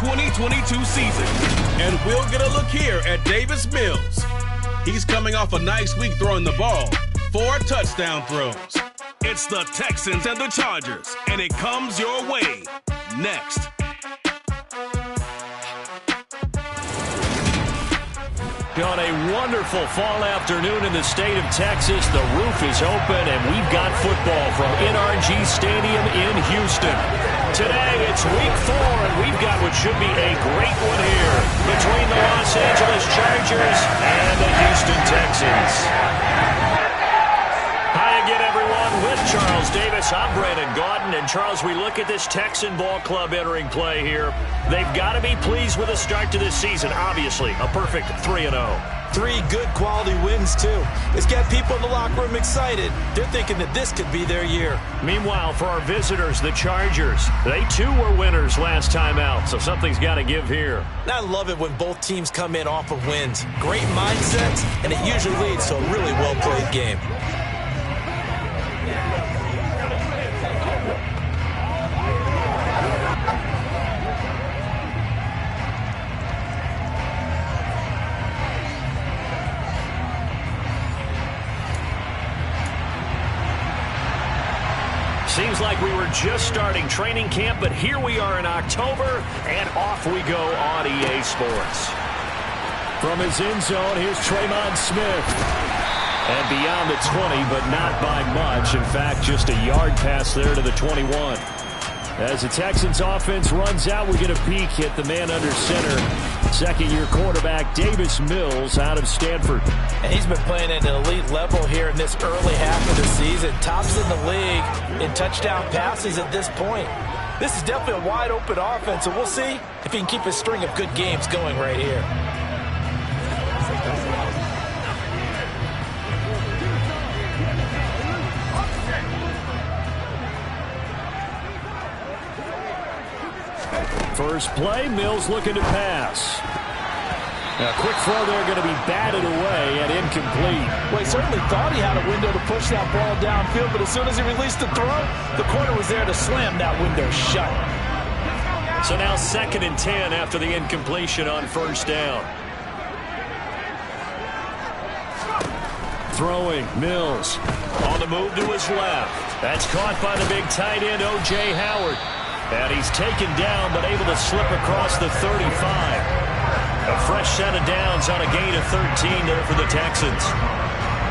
2022 season. And we'll get a look here at Davis Mills. He's coming off a nice week throwing the ball, 4 touchdown throws. It's the Texans and the Chargers, and it comes your way next. On a wonderful fall afternoon in the state of Texas, the roof is open, and we've got football from NRG Stadium in Houston. Today, it's week 4, and we've got what should be a great one here between the Los Angeles Chargers and the Houston Texans. Hi again, everyone. With Charles Davis, I'm Brandon Gaudin. And, Charles, we look at this Texan ball club entering play here. They've got to be pleased with the start to this season. Obviously, a perfect 3-0. 3 good quality wins, too. It's got people in the locker room excited. They're thinking that this could be their year. Meanwhile, for our visitors, the Chargers, they too were winners last time out, so something's got to give here. I love it when both teams come in off of wins. Great mindsets, and it usually leads to a really well-played game. Seems like we were just starting training camp, but here we are in October, and off we go on EA Sports. From his end zone, here's Tremon Smith. And beyond the 20, but not by much. In fact, just a yard pass there to the 21. As the Texans offense runs out, we get a peek at the man under center. Second-year quarterback Davis Mills out of Stanford. And he's been playing at an elite level here in this early half of the season. Tops in the league in touchdown passes at this point. This is definitely a wide-open offense, and we'll see if he can keep a string of good games going right here. First play, Mills looking to pass. A quick throw there going to be batted away and incomplete. Well, he certainly thought he had a window to push that ball downfield, but as soon as he released the throw, the corner was there to slam that window shut. So now 2nd and 10 after the incompletion on first down. Throwing, Mills. On the move to his left. That's caught by the big tight end, O.J. Howard. And he's taken down, but able to slip across the 35. A fresh set of downs on a gain of 13 there for the Texans.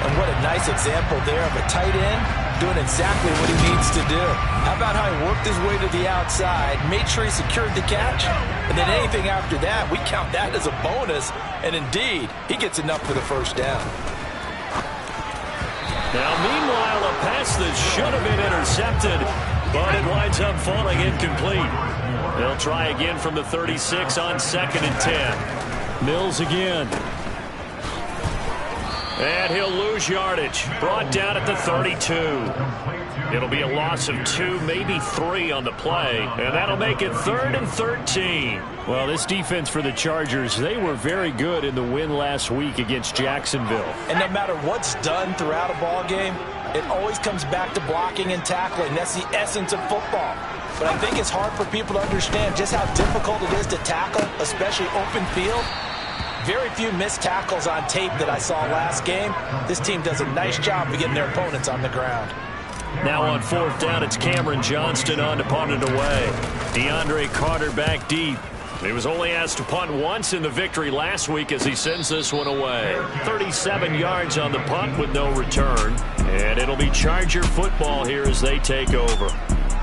And what a nice example there of a tight end doing exactly what he needs to do. How about how he worked his way to the outside, made sure he secured the catch, and then anything after that, we count that as a bonus. And indeed, he gets enough for the first down. Now, meanwhile, a pass that should have been intercepted, but it winds up falling incomplete. They'll try again from the 36 on 2nd and 10. Mills again. And he'll lose yardage. Brought down at the 32. It'll be a loss of 2, maybe 3 on the play. And that'll make it 3rd and 13. Well, this defense for the Chargers, they were very good in the win last week against Jacksonville. And no matter what's done throughout a ball game, it always comes back to blocking and tackling. That's the essence of football. But I think it's hard for people to understand just how difficult it is to tackle, especially open field. Very few missed tackles on tape that I saw last game. This team does a nice job of getting their opponents on the ground. Now on 4th down, it's Cameron Johnston on to punt it away. DeAndre Carter back deep. He was only asked to punt once in the victory last week as he sends this one away. 37 yards on the punt with no return. And it'll be Charger football here as they take over.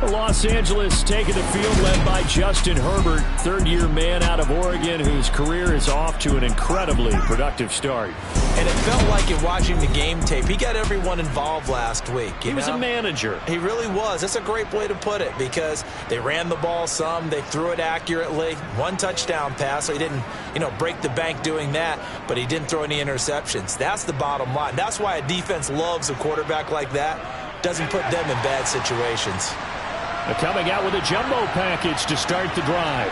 Los Angeles taking the field led by Justin Herbert, 3rd-year man out of Oregon whose career is off to an incredibly productive start. And it felt like in watching the game tape, he got everyone involved last week. He was a manager. He really was. That's a great way to put it because they ran the ball some, they threw it accurately, 1 touchdown pass, so he didn't, break the bank doing that, but he didn't throw any interceptions. That's the bottom line. That's why a defense loves a quarterback like that. Doesn't put them in bad situations. Coming out with a jumbo package to start the drive.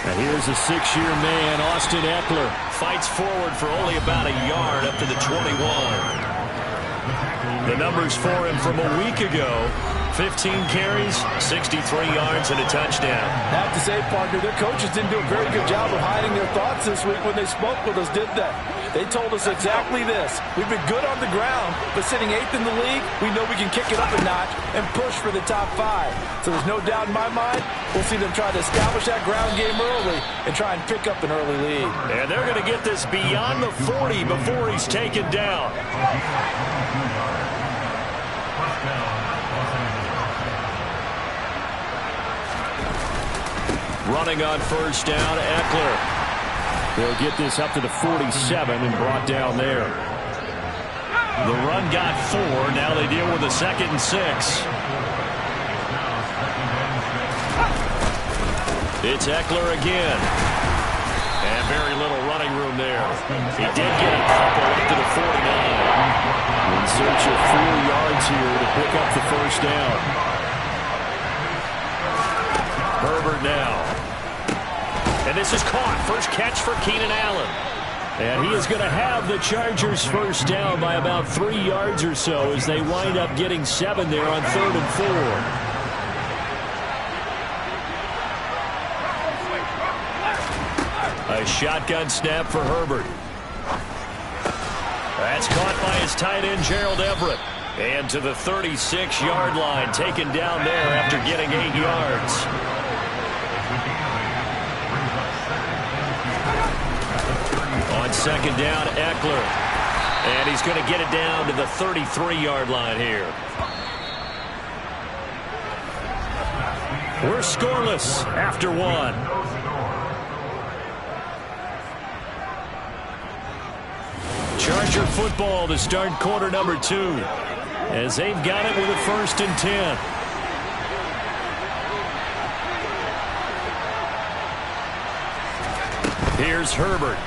And here's a 6-year man, Austin Eckler. Fights forward for only about a yard up to the 21. The numbers for him from a week ago: 15 carries, 63 yards, and a touchdown. I have to say, partner, their coaches didn't do a very good job of hiding their thoughts this week when they spoke with us, did they? They told us exactly this. We've been good on the ground, but sitting 8th in the league, we know we can kick it up a notch and push for the top 5. So there's no doubt in my mind we'll see them try to establish that ground game early and try and pick up an early lead. And they're going to get this beyond the 40 before he's taken down. Running on first down, Eckler. They'll get this up to the 47 and brought down there. The run got 4. Now they deal with a 2nd and 6. It's Eckler again. And very little running room there. He did get a couple up to the 49. In search of 4 yards here to pick up the first down. Herbert now. And this is caught. First catch for Keenan Allen. And he is going to have the Chargers first down by about 3 yards or so as they wind up getting 7 there on 3rd and 4. A shotgun snap for Herbert. That's caught by his tight end, Gerald Everett. And to the 36-yard line, taken down there after getting 8 yards. On 2nd down, Eckler. And he's going to get it down to the 33-yard line here. We're scoreless after 1. Charger football to start quarter number 2. As they've got it with a 1st and 10. Here's Herbert.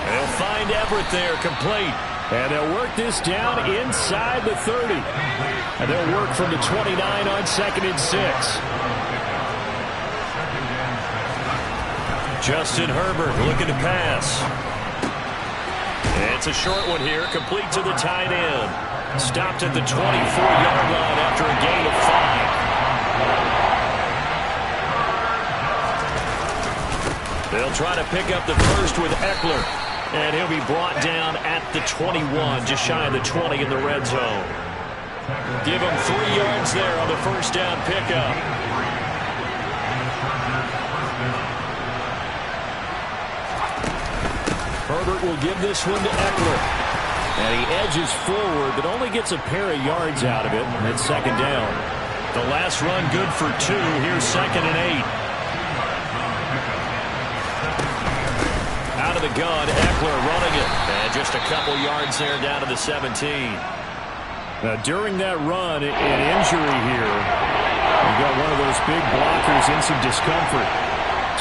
They'll find Everett there, complete. And they'll work this down inside the 30. And they'll work from the 29 on 2nd and 6. Justin Herbert looking to pass. It's a short one here, complete to the tight end. Stopped at the 24-yard line after a gain of 5. They'll try to pick up the first with Eckler. And he'll be brought down at the 21, just shy of the 20 in the red zone. Give him 3 yards there on the first down pickup. Herbert will give this one to Eckler. And he edges forward, but only gets a pair of yards out of it. And it's 2nd down. The last run good for 2. Here's 2nd and 8. Out of the gun, Eckler running it. And just a couple yards there down to the 17. Now, during that run, an injury here. You've got one of those big blockers in some discomfort.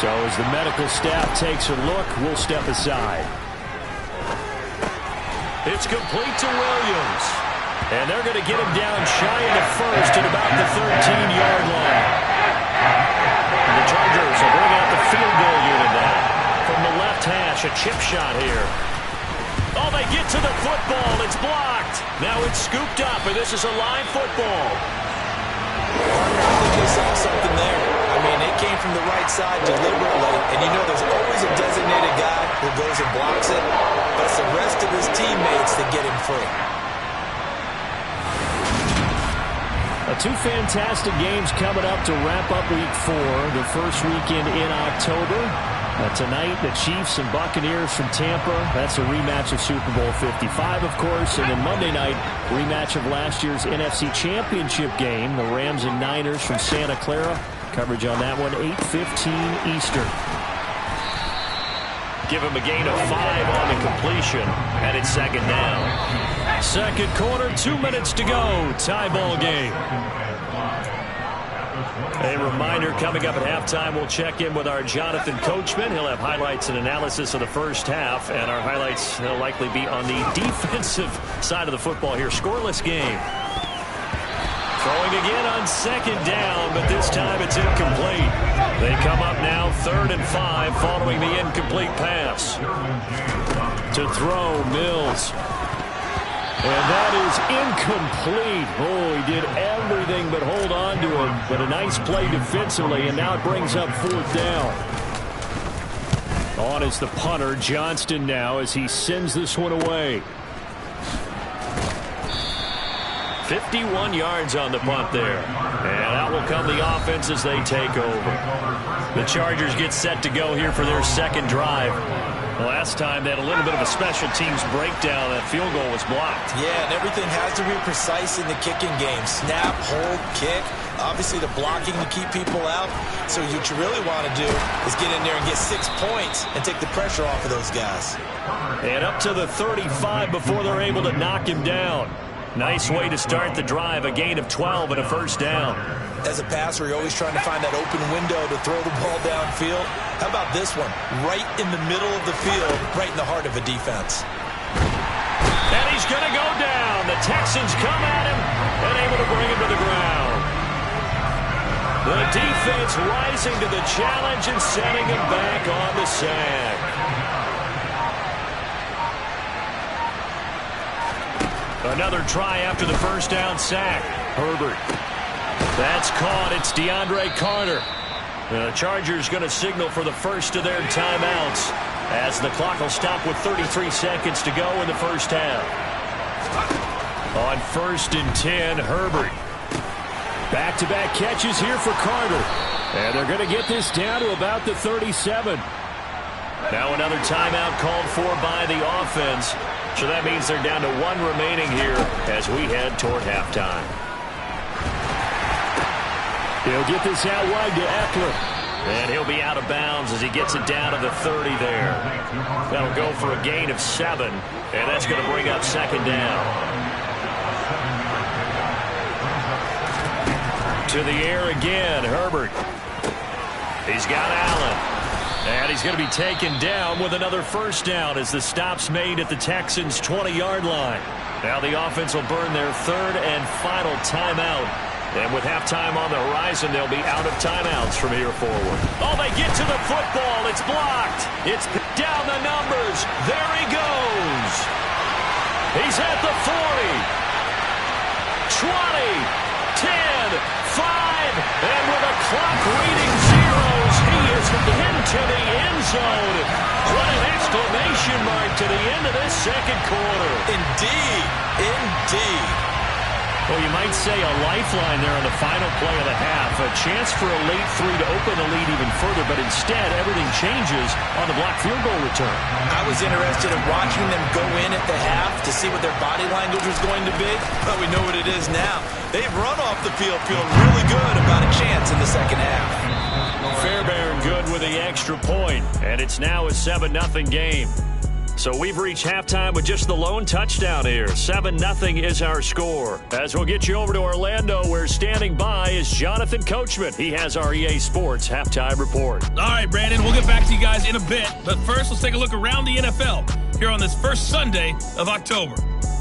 So as the medical staff takes a look, we'll step aside. It's complete to Williams. And they're going to get him down shy of the first at about the 13-yard line. And the Chargers will bring out the field goal unit now. From the left hash, a chip shot here. Oh, they get to the football. It's blocked. Now it's scooped up, and this is a live football. I think they saw something there. I mean, it came from the right side deliberately, and you know there's always a designated guy who goes and blocks it, but it's the rest of his teammates that get him free. Two fantastic games coming up to wrap up Week 4, the first weekend in October. Tonight, the Chiefs and Buccaneers from Tampa. That's a rematch of Super Bowl 55, of course. And then Monday night, rematch of last year's NFC Championship game, the Rams and Niners from Santa Clara. Coverage on that one, 8:15 Eastern. Give him a gain of 5 on the completion, and it's 2nd down. 2nd quarter, 2 minutes to go. Tie ball game. A reminder, coming up at halftime, we'll check in with our Jonathan Coachman. He'll have highlights and analysis of the first half, and our highlights will likely be on the defensive side of the football here. Scoreless game. Throwing again on 2nd down, but this time it's incomplete. They come up now 3rd and 5 following the incomplete pass. To throw, Mills. And that is incomplete. Oh, he did everything but hold on to him. But a nice play defensively, and now it brings up 4th down. On is the punter, Johnston, now as he sends this one away. 51 yards on the punt there. And out will come the offense as they take over. The Chargers get set to go here for their second drive. Last time they had a little bit of a special teams breakdown. That field goal was blocked. Yeah, and everything has to be precise in the kicking game. Snap, hold, kick. Obviously, the blocking to keep people out. So what you really want to do is get in there and get 6 points and take the pressure off of those guys. And up to the 35 before they're able to knock him down. Nice way to start the drive, a gain of 12 and a first down. As a passer, you're always trying to find that open window to throw the ball downfield. How about this one? Right in the middle of the field, right in the heart of a defense. And he's going to go down. The Texans come at him and able to bring him to the ground. The defense rising to the challenge and sending him back on the sack. Another try after the first down sack. Herbert. That's caught. It's DeAndre Carter. The Chargers going to signal for the first of their timeouts as the clock will stop with 33 seconds to go in the first half. On 1st and 10, Herbert. Back-to-back catches here for Carter. And they're going to get this down to about the 37. Now another timeout called for by the offense. So that means they're down to 1 remaining here as we head toward halftime. He'll get this out wide to Eckler. And he'll be out of bounds as he gets it down to the 30 there. That'll go for a gain of 7. And that's going to bring up 2nd down. To the air again, Herbert. He's got Allen. And he's going to be taken down with another first down as the stop's made at the Texans' 20-yard line. Now the offense will burn their 3rd and final timeout. And with halftime on the horizon, they'll be out of timeouts from here forward. Oh, they get to the football. It's blocked. It's down the numbers. There he goes. He's at the 40. 20, 10, 5, and with a clock reading zeros, he is into the end zone. What an exclamation mark to the end of this second quarter. Indeed. Indeed. Well, you might say a lifeline there on the final play of the half. A chance for a late 3 to open the lead even further, but instead everything changes on the blocked field goal return. I was interested in watching them go in at the half to see what their body language was going to be, but we know what it is now. They've run off the field feeling really good about a chance in the second half. Fairbairn good with the extra point, and it's now a 7-0 game. So we've reached halftime with just the lone touchdown here. 7-0 is our score. As we'll get you over to Orlando, where standing by is Jonathan Coachman. He has our EA Sports halftime report. All right, Brandon, we'll get back to you guys in a bit. But first, let's take a look around the NFL here on this first Sunday of October.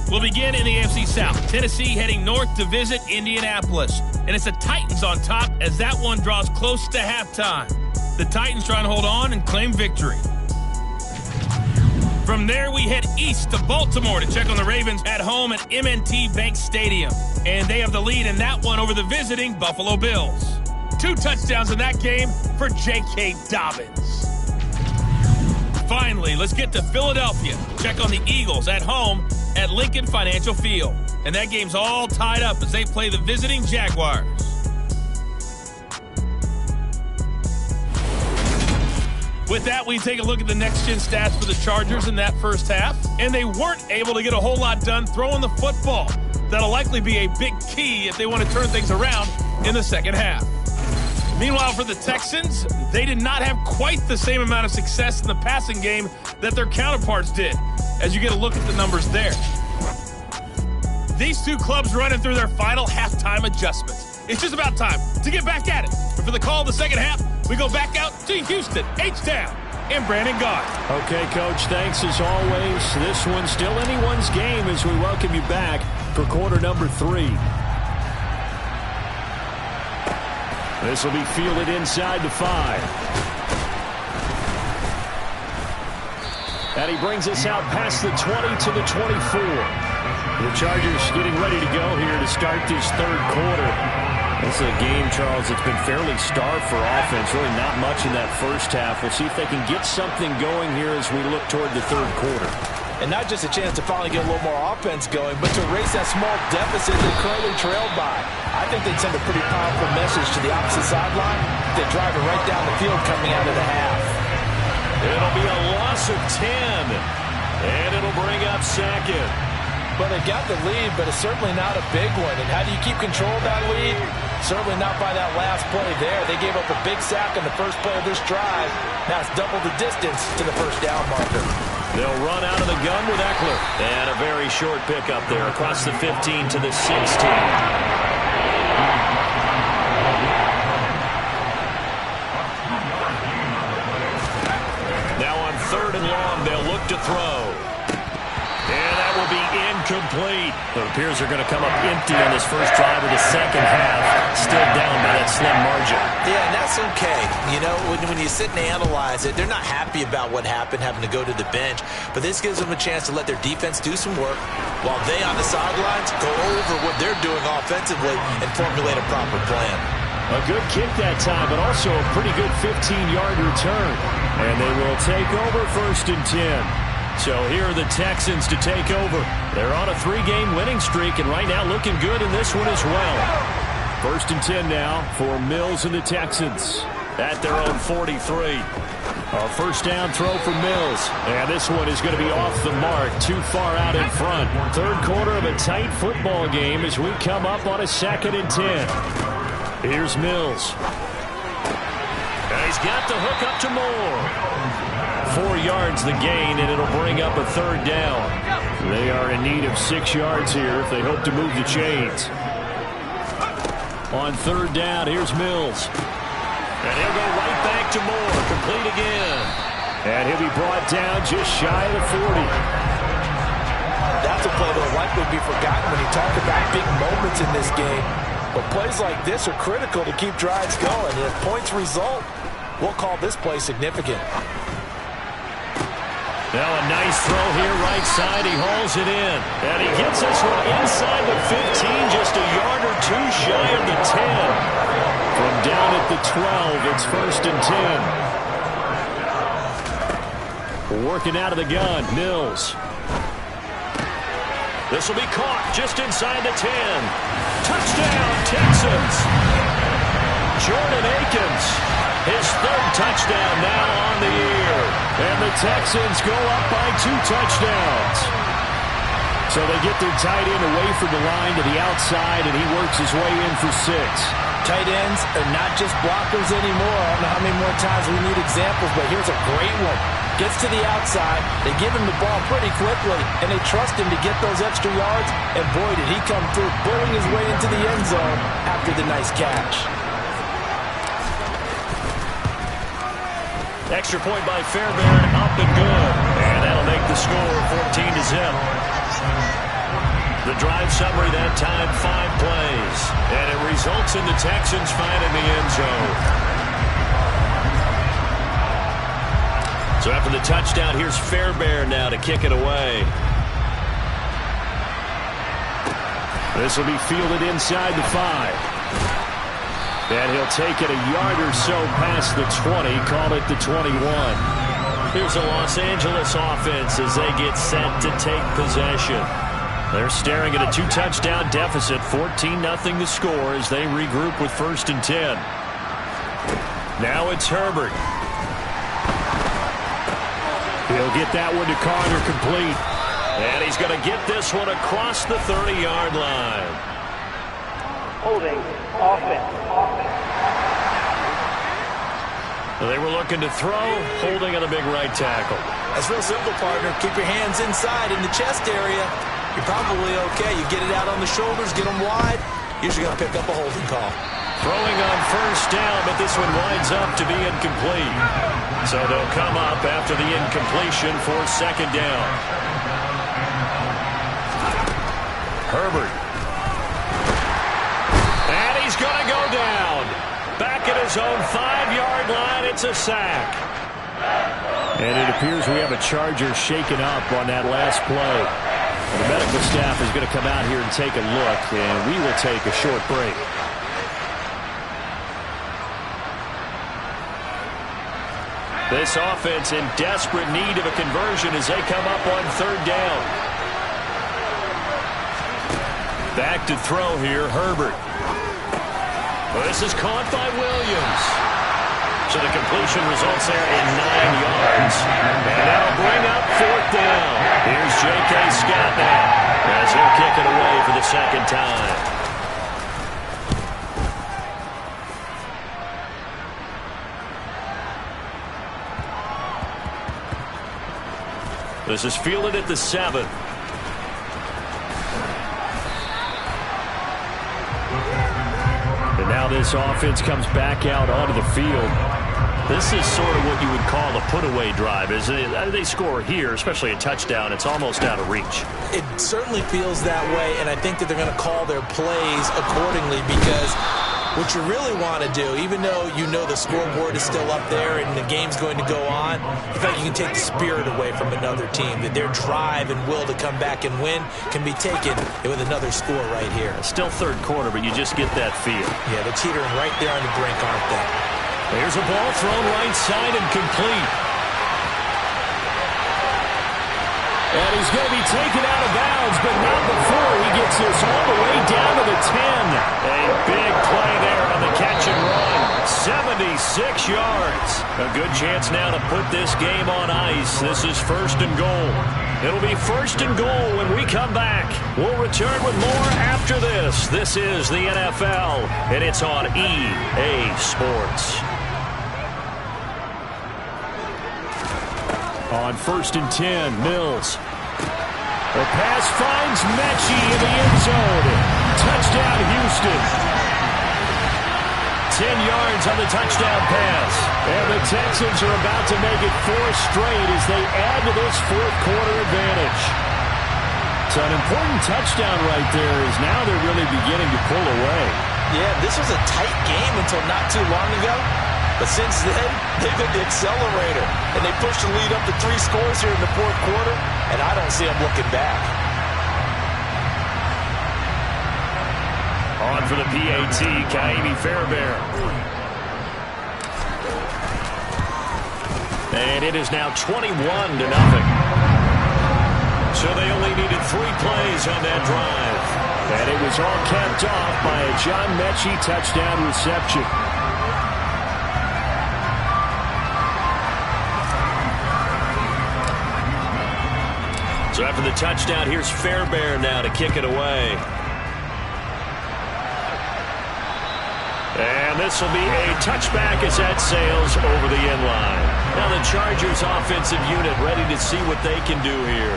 We'll begin in the AFC South. Tennessee heading north to visit Indianapolis. And it's the Titans on top as that one draws close to halftime. The Titans trying to hold on and claim victory. From there, we head east to Baltimore to check on the Ravens at home at M&T Bank Stadium. And they have the lead in that one over the visiting Buffalo Bills. 2 touchdowns in that game for J.K. Dobbins. Finally, let's get to Philadelphia. Check on the Eagles at home at Lincoln Financial Field. And that game's all tied up as they play the visiting Jaguars. With that, we take a look at the next-gen stats for the Chargers in that first half. And they weren't able to get a whole lot done throwing the football. That'll likely be a big key if they want to turn things around in the second half. Meanwhile, for the Texans, they did not have quite the same amount of success in the passing game that their counterparts did, as you get a look at the numbers there. These two clubs running through their final halftime adjustments. It's just about time to get back at it. But for the call of the second half, we go back out to Houston, H-Town, and Brandon Gott. Okay, Coach, thanks as always. This one's still anyone's game as we welcome you back for quarter number 3. This will be fielded inside the 5. And he brings us out past the 20 to the 24. The Chargers getting ready to go here to start this third quarter. This is a game, Charles, that's been fairly starved for offense. Really not much in that first half. We'll see if they can get something going here as we look toward the third quarter. And not just a chance to finally get a little more offense going, but to erase that small deficit they're currently trailed by. I think they'd send a pretty powerful message to the opposite sideline. They drive it right down the field coming out of the half. It'll be a loss of 10, and it'll bring up second. Well, they got the lead, but it's certainly not a big one. And how do you keep control of that lead? Certainly not by that last play there. They gave up a big sack on the first play of this drive. Now it's double the distance to the first down marker. They'll run out of the gun with Eckler. And a very short pickup there across the 15 to the 16. Now on 3rd and long, they'll look to throw. And that will be incomplete. It appears they're going to come up empty on this first drive of the second half. Still down by that slim margin. Yeah, and that's okay. You know, when you sit and analyze it, they're not happy about what happened, having to go to the bench. But this gives them a chance to let their defense do some work while they on the sidelines go over what they're doing offensively and formulate a proper plan. A good kick that time, but also a pretty good 15-yard return. And they will take over 1st and 10. So here are the Texans to take over. They're on a 3-game winning streak, and right now looking good in this one as well. 1st and 10 now for Mills and the Texans at their own 43. A first down throw for Mills. And this one is going to be off the mark, too far out in front. Third quarter of a tight football game as we come up on a 2nd and 10. Here's Mills. And he's got the hook up to Moore. 4 yards the gain, and it'll bring up a 3rd down. They are in need of 6 yards here if they hope to move the chains. On 3rd down, here's Mills. And he'll go right back to Moore. Complete again. And he'll be brought down just shy of the 40. That's a play that will likely be forgotten when you talk about big moments in this game. But plays like this are critical to keep drives going. And if points result, we'll call this play significant. Now a nice throw here right side. He hauls it in. And he gets this one inside the 15, just a yard or two shy of the 10. From down at the 12, it's 1st and 10. Working out of the gun, Mills. This will be caught just inside the 10. Touchdown, Texans. Jordan Akins, his 3rd touchdown now on the year. And the Texans go up by 2 touchdowns. So they get their tight end away from the line to the outside, and he works his way in for 6. Tight ends are not just blockers anymore. I don't know how many more times we need examples, but here's a great one. Gets to the outside, they give him the ball pretty quickly, and they trust him to get those extra yards, and boy, did he come through, bulling his way into the end zone after the nice catch. Extra point by Fairbairn, up and good. And that'll make the score 14-0. The drive summary that time, 5 plays. And it results in the Texans finding the end zone. So after the touchdown, here's Fairbairn now to kick it away. This will be fielded inside the 5. And he'll take it a yard or so past the 20, call it the 21. Here's the Los Angeles offense as they get set to take possession. They're staring at a 2-touchdown deficit, 14-0 the score as they regroup with 1st and 10. Now it's Herbert. He'll get that one to Carter complete. And he's going to get this one across the 30-yard line. Holding, offense. They were looking to throw, holding on a big right tackle. That's real simple, partner. Keep your hands inside in the chest area. You're probably okay. You get it out on the shoulders, get them wide. Usually going to pick up a holding call. Throwing on 1st down, but this one winds up to be incomplete. So they'll come up after the incompletion for 2nd down. Herbert. And he's going to go down. Back at his own 5-yard line, it's a sack. And it appears we have a Charger shaken up on that last play. The medical staff is going to come out here and take a look, and we will take a short break. This offense in desperate need of a conversion as they come up on third down. Back to throw here, Herbert. This is caught by Williams. So the completion results there in 9 yards. And that'll bring up fourth down. Here's J.K. Scott now as he'll kick it away for the second time. This is fielded at the 7. And now this offense comes back out onto the field. This is sort of what you would call a put-away drive, isn't it? They score here, especially a touchdown. It's almost out of reach. It certainly feels that way, and I think that they're going to call their plays accordingly because what you really want to do, even though you know the scoreboard is still up there and the game's going to go on, you feel like you can take the spirit away from another team, that their drive and will to come back and win can be taken with another score right here. Still third quarter, but you just get that feel. Yeah, they're teetering right there on the brink, aren't they? Here's a ball thrown right side and complete. And he's going to be taken out of bounds, but not before he gets this all the way down to the 10. A big play there on the catch and run. 76 yards. A good chance now to put this game on ice. This is first and goal. It'll be first and goal when we come back. We'll return with more after this. This is the NFL, and it's on EA Sports. On first and 10, Mills. The pass finds Mechie in the end zone. Touchdown, Houston. 10 yards on the touchdown pass. And the Texans are about to make it 4 straight as they add to this fourth quarter advantage. So an important touchdown right there is now they're really beginning to pull away. Yeah, this was a tight game until not too long ago. But since then, they've hit the accelerator. And they pushed the lead up to 3 scores here in the fourth quarter. And I don't see them looking back. On for the PAT, Kaimi Fairbairn. And it is now 21-0. So they only needed 3 plays on that drive. And it was all capped off by a John Mechie touchdown reception. So after the touchdown, here's Fairbairn now to kick it away. And this will be a touchback as that sails over the end line. Now the Chargers offensive unit ready to see what they can do here.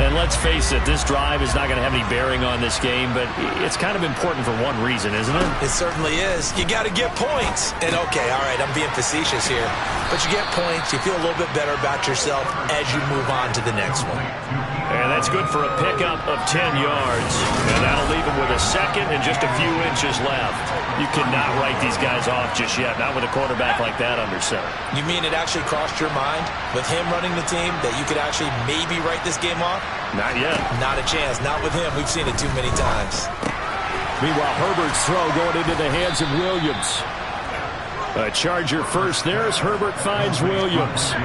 And let's face it, this drive is not going to have any bearing on this game, but it's kind of important for one reason, isn't it? It certainly is. You got to get points. And okay, all right, I'm being facetious here. But you get points, you feel a little bit better about yourself as you move on to the next one. And that's good for a pickup of 10 yards. And that'll leave him with a second and just a few inches left. You cannot write these guys off just yet, not with a quarterback like that under center. You mean it actually crossed your mind with him running the team that you could actually maybe write this game off? Not yet. Not a chance. Not with him. We've seen it too many times. Meanwhile, Herbert's throw going into the hands of Williams. A Charger first. There's Herbert finds Williams.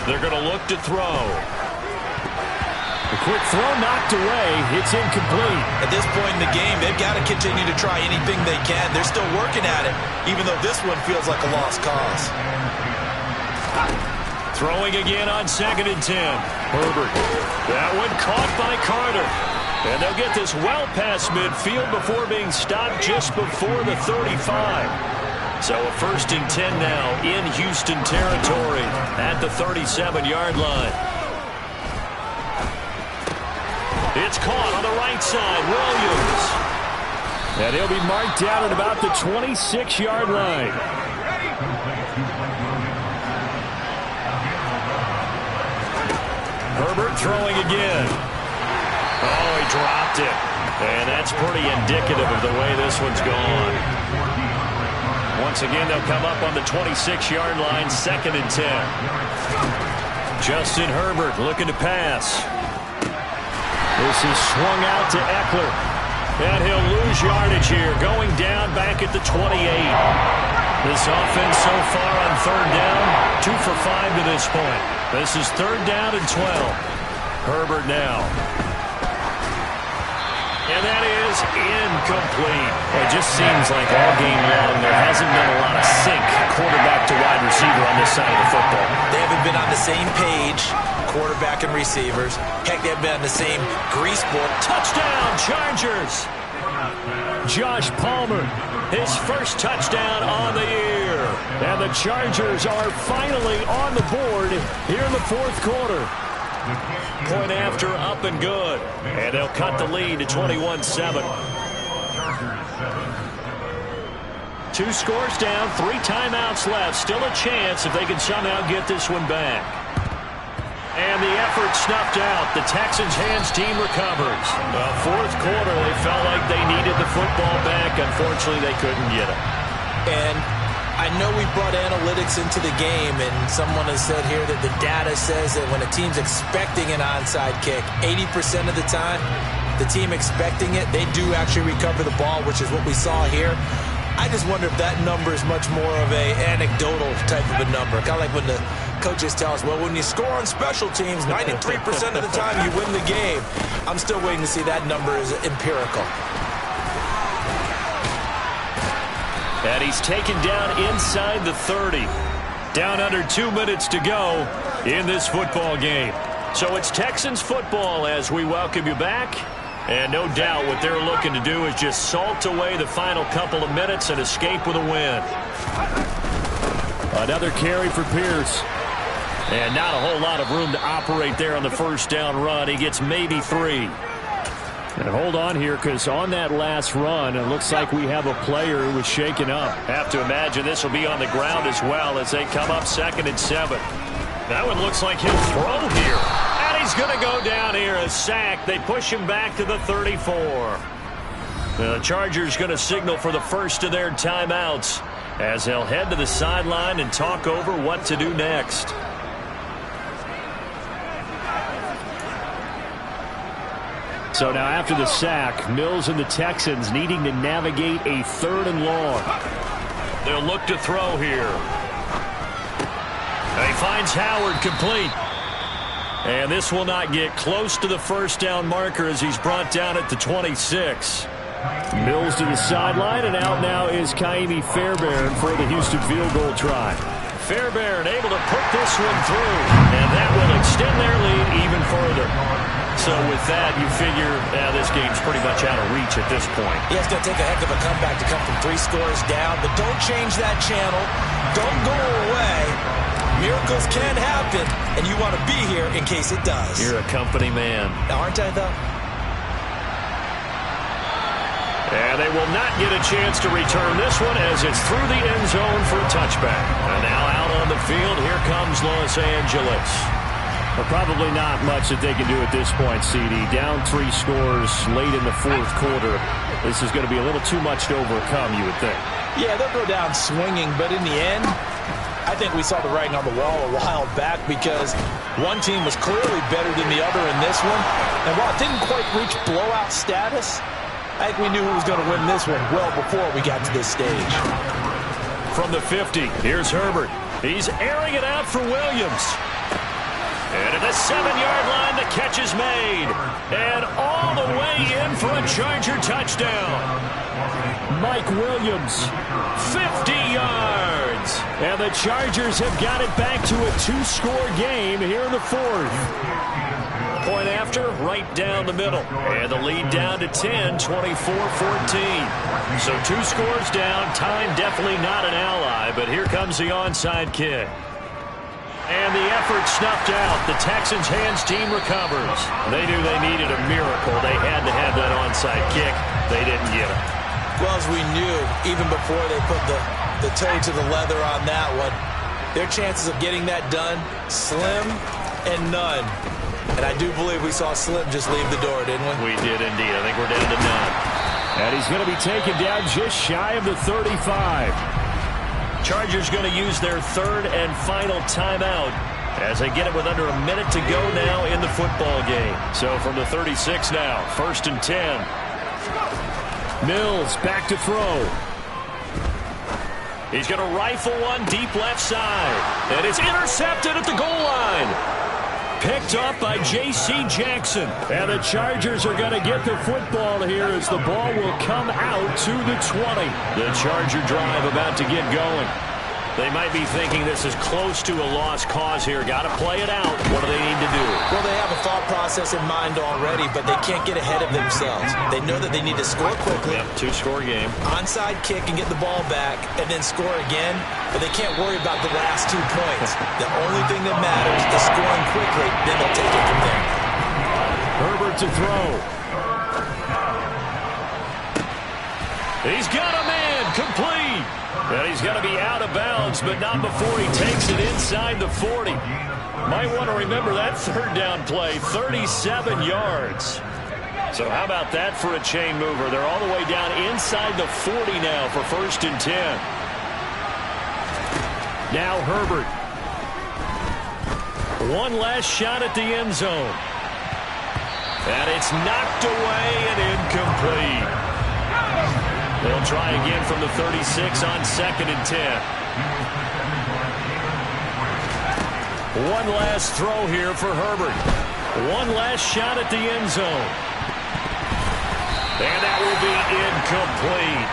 They're going to look to throw. A quick throw knocked away. It's incomplete. At this point in the game, they've got to continue to try anything they can. They're still working at it, even though this one feels like a lost cause. Throwing again on 2nd and 10. Herbert. That one caught by Carter. And they'll get this well past midfield before being stopped just before the 35. So a 1st and 10 now in Houston territory at the 37-yard line. It's caught on the right side. Williams. And he'll be marked down at about the 26-yard line. Herbert throwing again. Oh, he dropped it. And that's pretty indicative of the way this one's gone. Once again, they'll come up on the 26-yard line, 2nd and 10. Justin Herbert looking to pass. This is swung out to Eckler. And he'll lose yardage here, going down back at the 28. This offense so far on 3rd down, 2 for 5 to this point. This is 3rd down and 12. Herbert now. And that is incomplete. It just seems like all game long there hasn't been a lot of sync quarterback to wide receiver on this side of the football. They haven't been on the same page, quarterback and receivers. Heck, they've been on the same grease board. Touchdown, Chargers! Josh Palmer, his first touchdown on the year. And the Chargers are finally on the board here in the 4th quarter. Point after, up and good. And they'll cut the lead to 21-7. 2 scores down, 3 timeouts left. Still a chance if they can somehow get this one back. And the effort snuffed out. The Texans' hands team recovers. The 4th quarter, they felt like they needed the football back. Unfortunately, they couldn't get it. And I know we brought analytics into the game, and someone has said here that the data says that when a team's expecting an onside kick, 80% of the time, the team expecting it, they do actually recover the ball, which is what we saw here. I just wonder if that number is much more of a anecdotal type of a number. Kind of like when the coaches tell us, well, when you score on special teams, 93% of the time you win the game. I'm still waiting to see that number is empirical. And he's taken down inside the 30. Down under 2 minutes to go in this football game. So it's Texans football as we welcome you back. And no doubt what they're looking to do is just salt away the final couple of minutes and escape with a win. Another carry for Pierce. And not a whole lot of room to operate there on the 1st down run. He gets maybe 3. And hold on here, because on that last run, it looks like we have a player who was shaken up. Have to imagine this will be on the ground as well as they come up 2nd and 7. That one looks like he'll throw here. And he's going to go down here, a sack. They push him back to the 34. The Chargers going to signal for the first of their timeouts as they'll head to the sideline and talk over what to do next. So now after the sack, Mills and the Texans needing to navigate a 3rd and long. They'll look to throw here. He finds Howard complete. And this will not get close to the 1st down marker as he's brought down at the 26. Mills to the sideline, and out now is Kaimi Fairbairn for the Houston field goal try. Fairbairn able to put this one through, and that will extend their lead even further. So with that, you figure this game's pretty much out of reach at this point. Yeah, it's going to take a heck of a comeback to come from 3 scores down, but don't change that channel. Don't go away. Miracles can happen, and you want to be here in case it does. You're a company man. Aren't I, though? And they will not get a chance to return this one as it's through the end zone for a touchback. And now out on the field, here comes Los Angeles. But probably not much that they can do at this point, CD. Down 3 scores late in the 4th quarter. This is going to be a little too much to overcome, you would think. Yeah, they'll go down swinging, but in the end, I think we saw the writing on the wall a while back because one team was clearly better than the other in this one. And while it didn't quite reach blowout status, I think we knew who was going to win this one well before we got to this stage. From the 50, here's Herbert. He's airing it out for Williams. And at the 7-yard line, the catch is made. And all the way in for a Charger touchdown. Mike Williams, 50 yards. And the Chargers have got it back to a 2-score game here in the 4th. Point after, right down the middle. And the lead down to 10, 24-14. So 2 scores down. Time definitely not an ally, but here comes the onside kick. And the effort snuffed out. The Texans' hands team recovers. They knew they needed a miracle. They had to have that onside kick. They didn't get it. Well, as we knew, even before they put the toe to the leather on that one, their chances of getting that done, slim and none. And I do believe we saw Slim just leave the door, didn't we? We did indeed. I think we're down to none. And he's going to be taken down just shy of the 35. Chargers going to use their third and final timeout as they get it with under a minute to go now in the football game. So from the 36 now, 1st and 10. Mills back to throw. He's going to rifle one deep left side. And it's intercepted at the goal line. Picked up by J.C. Jackson. And the Chargers are going to get the football here as the ball will come out to the 20. The Charger drive about to get going. They might be thinking this is close to a lost cause here. Got to play it out. What do they need to do? Well, they have a thought process in mind already, but they can't get ahead of themselves. They know that they need to score quickly. Yep, two-score game. Onside kick and get the ball back and then score again, but they can't worry about the last 2 points. The only thing that matters is scoring quickly, then they'll take it from there. Herbert to throw. He's got a man, complete. And he's going to be out of bounds, but not before he takes it inside the 40. Might want to remember that third down play, 37 yards. So how about that for a chain mover? They're all the way down inside the 40 now for 1st and 10. Now Herbert. One last shot at the end zone. And it's knocked away and incomplete. They'll try again from the 36 on 2nd and 10. One last throw here for Herbert. One last shot at the end zone. And that will be incomplete.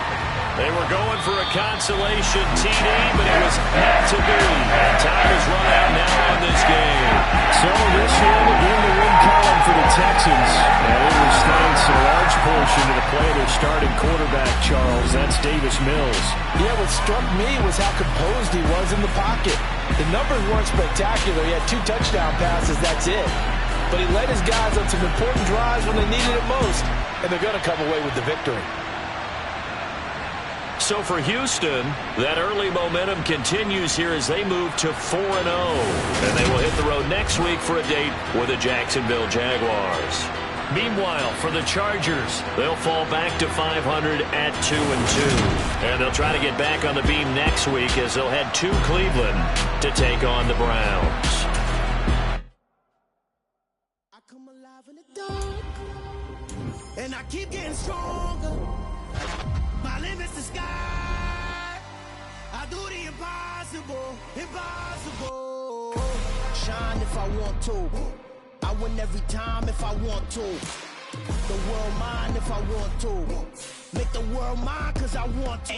They were going for a consolation TD, but it was not to be. And time is run out now in this game. So this one in the win column for the Texans. And it was thanks a large portion to the play of their starting quarterback, Charles. That's Davis Mills. Yeah, what struck me was how composed he was in the pocket. The numbers weren't spectacular. He had 2 touchdown passes, that's it. But he led his guys on some important drives when they needed it most. And they're going to come away with the victory. So for Houston, that early momentum continues here as they move to 4-0. And they will hit the road next week for a date with the Jacksonville Jaguars. Meanwhile, for the Chargers, they'll fall back to 500 at 2-2. And they'll try to get back on the beam next week as they'll head to Cleveland to take on the Browns. I come alive in the dark, and I keep getting stronger. My limit's the sky. I do the impossible, impossible. Shine if I want to. I win every time if I want to. The world mine if I want to. Make the world mine cause I want to.